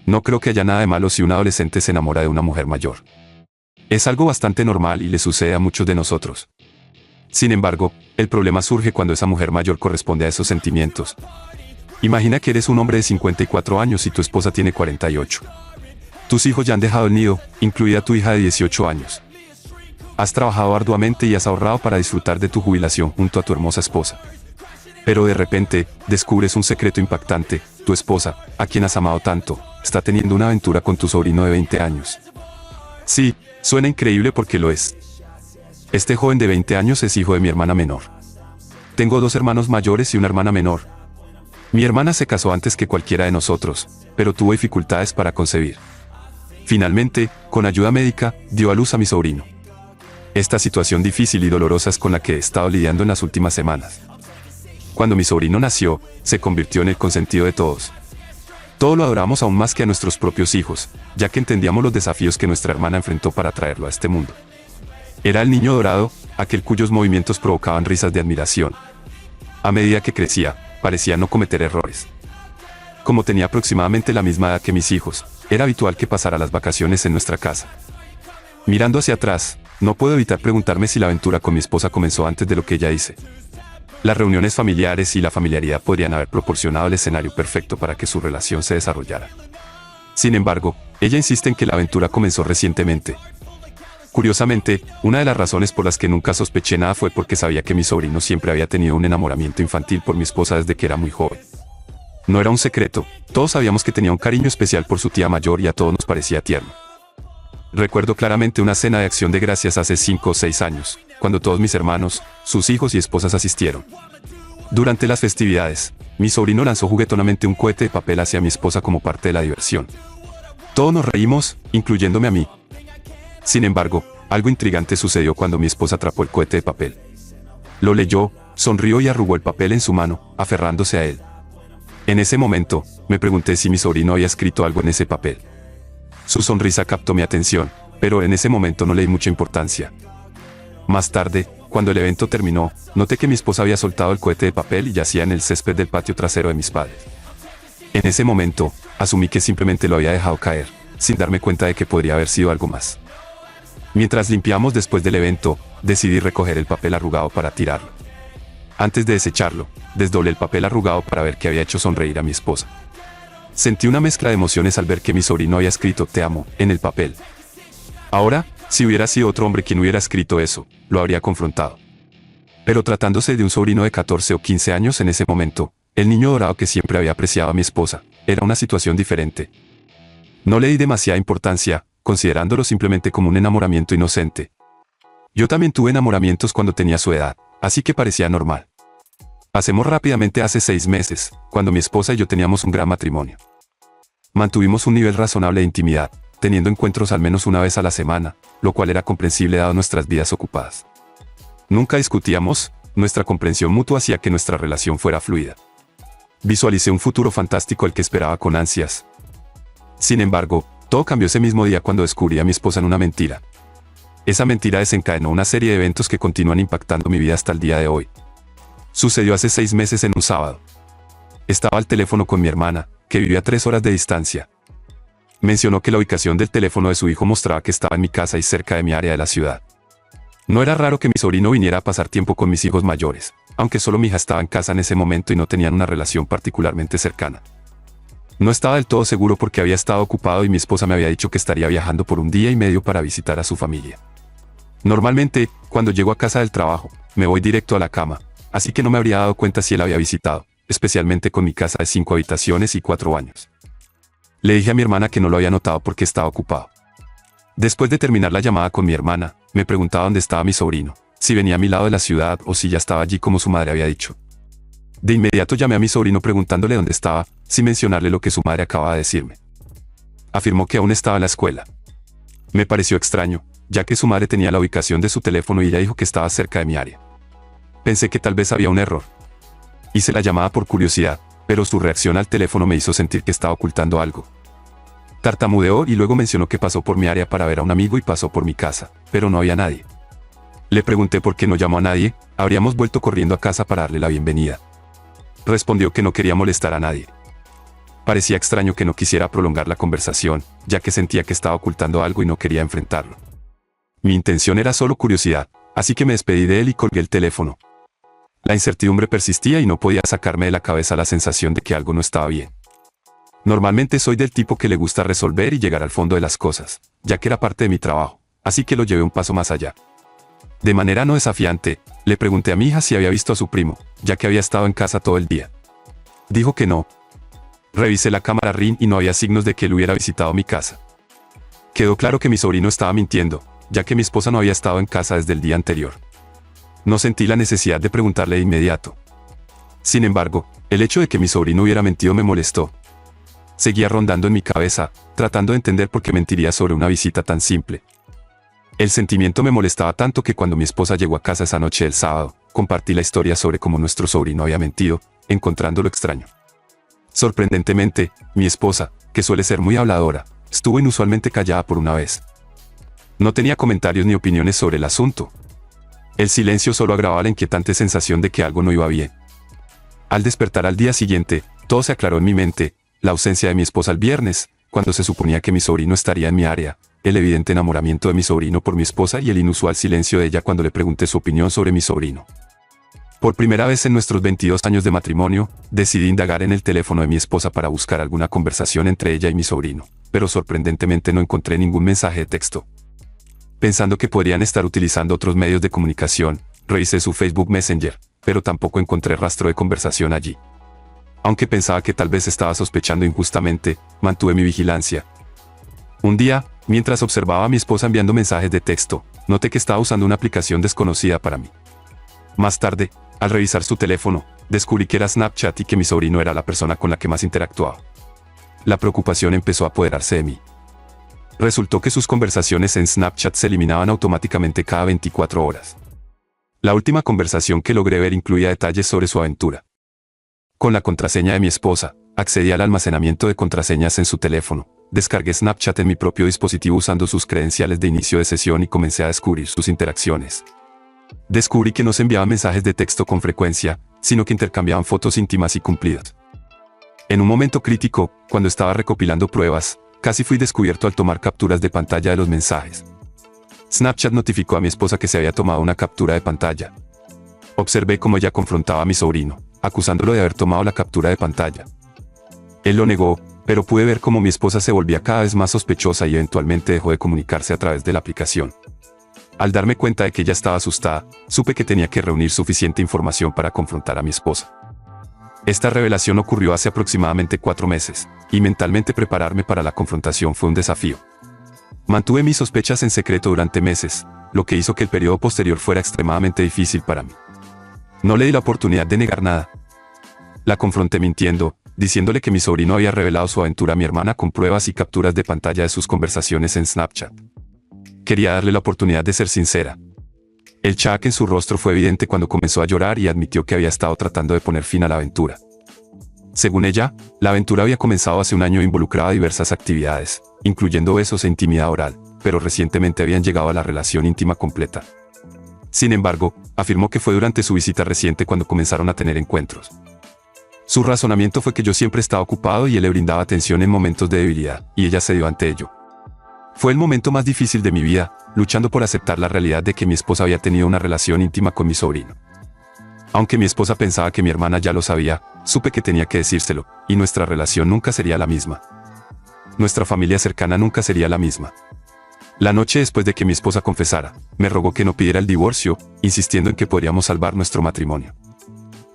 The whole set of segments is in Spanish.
No creo que haya nada de malo si un adolescente se enamora de una mujer mayor. Es algo bastante normal y le sucede a muchos de nosotros. Sin embargo, el problema surge cuando esa mujer mayor corresponde a esos sentimientos. Imagina que eres un hombre de 54 años y tu esposa tiene 48. Tus hijos ya han dejado el nido, incluida tu hija de 18 años. Has trabajado arduamente y has ahorrado para disfrutar de tu jubilación junto a tu hermosa esposa. Pero de repente, descubres un secreto impactante: tu esposa, a quien has amado tanto, está teniendo una aventura con tu sobrino de 20 años. Sí, suena increíble porque lo es. Este joven de 20 años es hijo de mi hermana menor. Tengo 2 hermanos mayores y una hermana menor. Mi hermana se casó antes que cualquiera de nosotros, pero tuvo dificultades para concebir. Finalmente, con ayuda médica, dio a luz a mi sobrino. Esta situación difícil y dolorosa es con la que he estado lidiando en las últimas semanas. Cuando mi sobrino nació, se convirtió en el consentido de todos. Todos lo adoramos aún más que a nuestros propios hijos, ya que entendíamos los desafíos que nuestra hermana enfrentó para traerlo a este mundo. Era el niño dorado, aquel cuyos movimientos provocaban risas de admiración. A medida que crecía, parecía no cometer errores. Como tenía aproximadamente la misma edad que mis hijos, era habitual que pasara las vacaciones en nuestra casa. Mirando hacia atrás, no puedo evitar preguntarme si la aventura con mi esposa comenzó antes de lo que ella hice. Las reuniones familiares y la familiaridad podrían haber proporcionado el escenario perfecto para que su relación se desarrollara. Sin embargo, ella insiste en que la aventura comenzó recientemente. Curiosamente, una de las razones por las que nunca sospeché nada fue porque sabía que mi sobrino siempre había tenido un enamoramiento infantil por mi esposa desde que era muy joven. No era un secreto, todos sabíamos que tenía un cariño especial por su tía mayor y a todos nos parecía tierno. Recuerdo claramente una cena de Acción de Gracias hace 5 o 6 años, cuando todos mis hermanos, sus hijos y esposas asistieron. Durante las festividades, mi sobrino lanzó juguetonamente un cohete de papel hacia mi esposa como parte de la diversión. Todos nos reímos, incluyéndome a mí. Sin embargo, algo intrigante sucedió cuando mi esposa atrapó el cohete de papel. Lo leyó, sonrió y arrugó el papel en su mano, aferrándose a él. En ese momento, me pregunté si mi sobrino había escrito algo en ese papel. Su sonrisa captó mi atención, pero en ese momento no le di mucha importancia. Más tarde, cuando el evento terminó, noté que mi esposa había soltado el cohete de papel y yacía en el césped del patio trasero de mis padres. En ese momento, asumí que simplemente lo había dejado caer, sin darme cuenta de que podría haber sido algo más. Mientras limpiamos después del evento, decidí recoger el papel arrugado para tirarlo. Antes de desecharlo, desdoblé el papel arrugado para ver qué había hecho sonreír a mi esposa. Sentí una mezcla de emociones al ver que mi sobrino había escrito "te amo" en el papel. Ahora, si hubiera sido otro hombre quien hubiera escrito eso, lo habría confrontado. Pero tratándose de un sobrino de 14 o 15 años en ese momento, el niño dorado que siempre había apreciado a mi esposa, era una situación diferente. No le di demasiada importancia, considerándolo simplemente como un enamoramiento inocente. Yo también tuve enamoramientos cuando tenía su edad, así que parecía normal. Pasemos rápidamente hace 6 meses, cuando mi esposa y yo teníamos un gran matrimonio. Mantuvimos un nivel razonable de intimidad, teniendo encuentros al menos una vez a la semana, lo cual era comprensible dado nuestras vidas ocupadas. Nunca discutíamos, nuestra comprensión mutua hacía que nuestra relación fuera fluida. Visualicé un futuro fantástico al que esperaba con ansias. Sin embargo, todo cambió ese mismo día cuando descubrí a mi esposa en una mentira. Esa mentira desencadenó una serie de eventos que continúan impactando mi vida hasta el día de hoy. Sucedió hace 6 meses en un sábado. Estaba al teléfono con mi hermana, que vivía a 3 horas de distancia. Mencionó que la ubicación del teléfono de su hijo mostraba que estaba en mi casa y cerca de mi área de la ciudad. No era raro que mi sobrino viniera a pasar tiempo con mis hijos mayores, aunque solo mi hija estaba en casa en ese momento y no tenían una relación particularmente cercana. No estaba del todo seguro porque había estado ocupado y mi esposa me había dicho que estaría viajando por 1 día y medio para visitar a su familia. Normalmente, cuando llego a casa del trabajo, me voy directo a la cama, así que no me habría dado cuenta si él había visitado, especialmente con mi casa de 5 habitaciones y 4 baños. Le dije a mi hermana que no lo había notado porque estaba ocupado. Después de terminar la llamada con mi hermana, me preguntaba dónde estaba mi sobrino, si venía a mi lado de la ciudad o si ya estaba allí como su madre había dicho. De inmediato llamé a mi sobrino preguntándole dónde estaba, sin mencionarle lo que su madre acababa de decirme. Afirmó que aún estaba en la escuela. Me pareció extraño, ya que su madre tenía la ubicación de su teléfono y ella dijo que estaba cerca de mi área. Pensé que tal vez había un error. Hice la llamada por curiosidad, pero su reacción al teléfono me hizo sentir que estaba ocultando algo. Tartamudeó y luego mencionó que pasó por mi área para ver a un amigo y pasó por mi casa, pero no había nadie. Le pregunté por qué no llamó a nadie, habríamos vuelto corriendo a casa para darle la bienvenida. Respondió que no quería molestar a nadie. Parecía extraño que no quisiera prolongar la conversación, ya que sentía que estaba ocultando algo y no quería enfrentarlo. Mi intención era solo curiosidad, así que me despedí de él y colgué el teléfono. La incertidumbre persistía y no podía sacarme de la cabeza la sensación de que algo no estaba bien. Normalmente soy del tipo que le gusta resolver y llegar al fondo de las cosas, ya que era parte de mi trabajo, así que lo llevé un paso más allá. De manera no desafiante, le pregunté a mi hija si había visto a su primo, ya que había estado en casa todo el día. Dijo que no. Revisé la cámara Ring y no había signos de que él hubiera visitado mi casa. Quedó claro que mi sobrino estaba mintiendo, ya que mi esposa no había estado en casa desde el día anterior. No sentí la necesidad de preguntarle de inmediato. Sin embargo, el hecho de que mi sobrino hubiera mentido me molestó. Seguía rondando en mi cabeza, tratando de entender por qué mentiría sobre una visita tan simple. El sentimiento me molestaba tanto que cuando mi esposa llegó a casa esa noche del sábado, compartí la historia sobre cómo nuestro sobrino había mentido, encontrándolo extraño. Sorprendentemente, mi esposa, que suele ser muy habladora, estuvo inusualmente callada por una vez. No tenía comentarios ni opiniones sobre el asunto. El silencio solo agravaba la inquietante sensación de que algo no iba bien. Al despertar al día siguiente, todo se aclaró en mi mente: la ausencia de mi esposa el viernes, cuando se suponía que mi sobrino estaría en mi área, el evidente enamoramiento de mi sobrino por mi esposa y el inusual silencio de ella cuando le pregunté su opinión sobre mi sobrino. Por primera vez en nuestros 22 años de matrimonio, decidí indagar en el teléfono de mi esposa para buscar alguna conversación entre ella y mi sobrino, pero sorprendentemente no encontré ningún mensaje de texto. Pensando que podrían estar utilizando otros medios de comunicación, revisé su Facebook Messenger, pero tampoco encontré rastro de conversación allí. Aunque pensaba que tal vez estaba sospechando injustamente, mantuve mi vigilancia. Un día, mientras observaba a mi esposa enviando mensajes de texto, noté que estaba usando una aplicación desconocida para mí. Más tarde, al revisar su teléfono, descubrí que era Snapchat y que mi sobrino era la persona con la que más interactuaba. La preocupación empezó a apoderarse de mí. Resultó que sus conversaciones en Snapchat se eliminaban automáticamente cada 24 horas. La última conversación que logré ver incluía detalles sobre su aventura. Con la contraseña de mi esposa, accedí al almacenamiento de contraseñas en su teléfono, descargué Snapchat en mi propio dispositivo usando sus credenciales de inicio de sesión y comencé a descubrir sus interacciones. Descubrí que no se enviaban mensajes de texto con frecuencia, sino que intercambiaban fotos íntimas y cumplidas. En un momento crítico, cuando estaba recopilando pruebas, casi fui descubierto al tomar capturas de pantalla de los mensajes. Snapchat notificó a mi esposa que se había tomado una captura de pantalla. Observé cómo ella confrontaba a mi sobrino, acusándolo de haber tomado la captura de pantalla. Él lo negó, pero pude ver cómo mi esposa se volvía cada vez más sospechosa y eventualmente dejó de comunicarse a través de la aplicación. Al darme cuenta de que ella estaba asustada, supe que tenía que reunir suficiente información para confrontar a mi esposa. Esta revelación ocurrió hace aproximadamente 4 meses, y mentalmente prepararme para la confrontación fue un desafío. Mantuve mis sospechas en secreto durante meses, lo que hizo que el periodo posterior fuera extremadamente difícil para mí. No le di la oportunidad de negar nada. La confronté mintiendo, diciéndole que mi sobrino había revelado su aventura a mi hermana con pruebas y capturas de pantalla de sus conversaciones en Snapchat. Quería darle la oportunidad de ser sincera. El shock en su rostro fue evidente cuando comenzó a llorar y admitió que había estado tratando de poner fin a la aventura. Según ella, la aventura había comenzado hace un año e involucraba diversas actividades, incluyendo besos e intimidad oral, pero recientemente habían llegado a la relación íntima completa. Sin embargo, afirmó que fue durante su visita reciente cuando comenzaron a tener encuentros. Su razonamiento fue que yo siempre estaba ocupado y él le brindaba atención en momentos de debilidad, y ella cedió ante ello. Fue el momento más difícil de mi vida, luchando por aceptar la realidad de que mi esposa había tenido una relación íntima con mi sobrino. Aunque mi esposa pensaba que mi hermana ya lo sabía, supe que tenía que decírselo, y nuestra relación nunca sería la misma. Nuestra familia cercana nunca sería la misma. La noche después de que mi esposa confesara, me rogó que no pidiera el divorcio, insistiendo en que podríamos salvar nuestro matrimonio.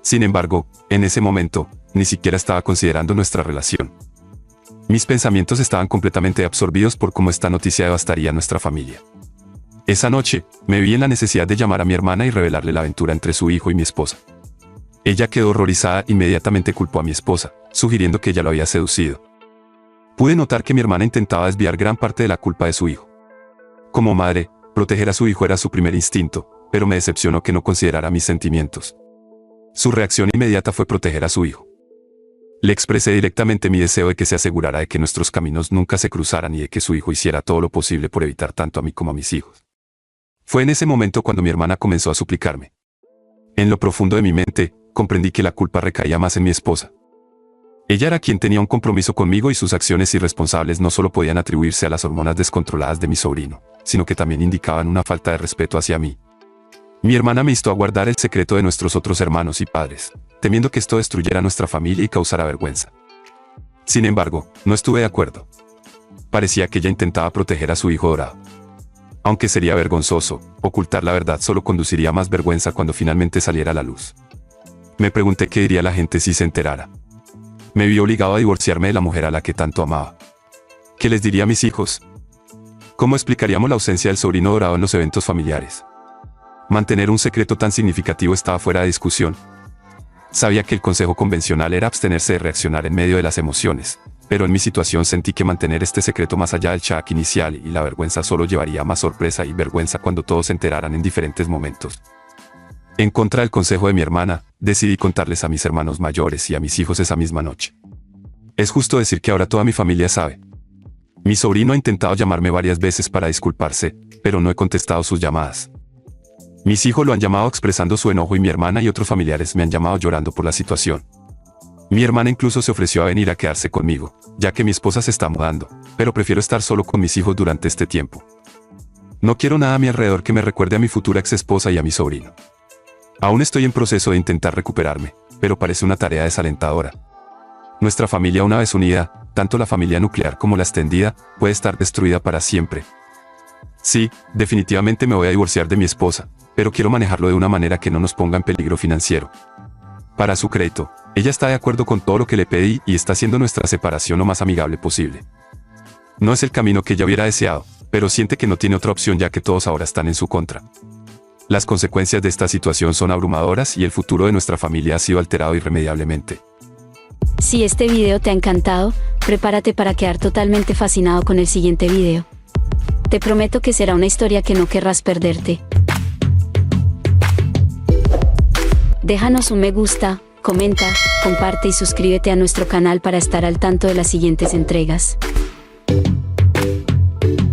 Sin embargo, en ese momento, ni siquiera estaba considerando nuestra relación. Mis pensamientos estaban completamente absorbidos por cómo esta noticia devastaría a nuestra familia. Esa noche, me vi en la necesidad de llamar a mi hermana y revelarle la aventura entre su hijo y mi esposa. Ella quedó horrorizada e inmediatamente culpó a mi esposa, sugiriendo que ella lo había seducido. Pude notar que mi hermana intentaba desviar gran parte de la culpa de su hijo. Como madre, proteger a su hijo era su primer instinto, pero me decepcionó que no considerara mis sentimientos. Su reacción inmediata fue proteger a su hijo. Le expresé directamente mi deseo de que se asegurara de que nuestros caminos nunca se cruzaran y de que su hijo hiciera todo lo posible por evitar tanto a mí como a mis hijos. Fue en ese momento cuando mi hermana comenzó a suplicarme. En lo profundo de mi mente, comprendí que la culpa recaía más en mi esposa. Ella era quien tenía un compromiso conmigo y sus acciones irresponsables no solo podían atribuirse a las hormonas descontroladas de mi sobrino, sino que también indicaban una falta de respeto hacia mí. Mi hermana me instó a guardar el secreto de nuestros otros hermanos y padres, temiendo que esto destruyera nuestra familia y causara vergüenza. Sin embargo, no estuve de acuerdo. Parecía que ella intentaba proteger a su hijo dorado. Aunque sería vergonzoso, ocultar la verdad solo conduciría a más vergüenza cuando finalmente saliera a la luz. Me pregunté qué diría la gente si se enterara. Me vi obligado a divorciarme de la mujer a la que tanto amaba. ¿Qué les diría a mis hijos? ¿Cómo explicaríamos la ausencia del sobrino dorado en los eventos familiares? Mantener un secreto tan significativo estaba fuera de discusión. Sabía que el consejo convencional era abstenerse de reaccionar en medio de las emociones, pero en mi situación sentí que mantener este secreto más allá del shock inicial y la vergüenza solo llevaría a más sorpresa y vergüenza cuando todos se enteraran en diferentes momentos. En contra del consejo de mi hermana, decidí contarles a mis hermanos mayores y a mis hijos esa misma noche. Es justo decir que ahora toda mi familia sabe. Mi sobrino ha intentado llamarme varias veces para disculparse, pero no he contestado sus llamadas. Mis hijos lo han llamado expresando su enojo y mi hermana y otros familiares me han llamado llorando por la situación. Mi hermana incluso se ofreció a venir a quedarse conmigo, ya que mi esposa se está mudando, pero prefiero estar solo con mis hijos durante este tiempo. No quiero nada a mi alrededor que me recuerde a mi futura ex esposa y a mi sobrino. Aún estoy en proceso de intentar recuperarme, pero parece una tarea desalentadora. Nuestra familia una vez unida, tanto la familia nuclear como la extendida, puede estar destruida para siempre. Sí, definitivamente me voy a divorciar de mi esposa, pero quiero manejarlo de una manera que no nos ponga en peligro financiero. Para su crédito, ella está de acuerdo con todo lo que le pedí y está haciendo nuestra separación lo más amigable posible. No es el camino que ella hubiera deseado, pero siente que no tiene otra opción ya que todos ahora están en su contra. Las consecuencias de esta situación son abrumadoras y el futuro de nuestra familia ha sido alterado irremediablemente. Si este video te ha encantado, prepárate para quedar totalmente fascinado con el siguiente video. Te prometo que será una historia que no querrás perderte. Déjanos un me gusta, comenta, comparte y suscríbete a nuestro canal para estar al tanto de las siguientes entregas.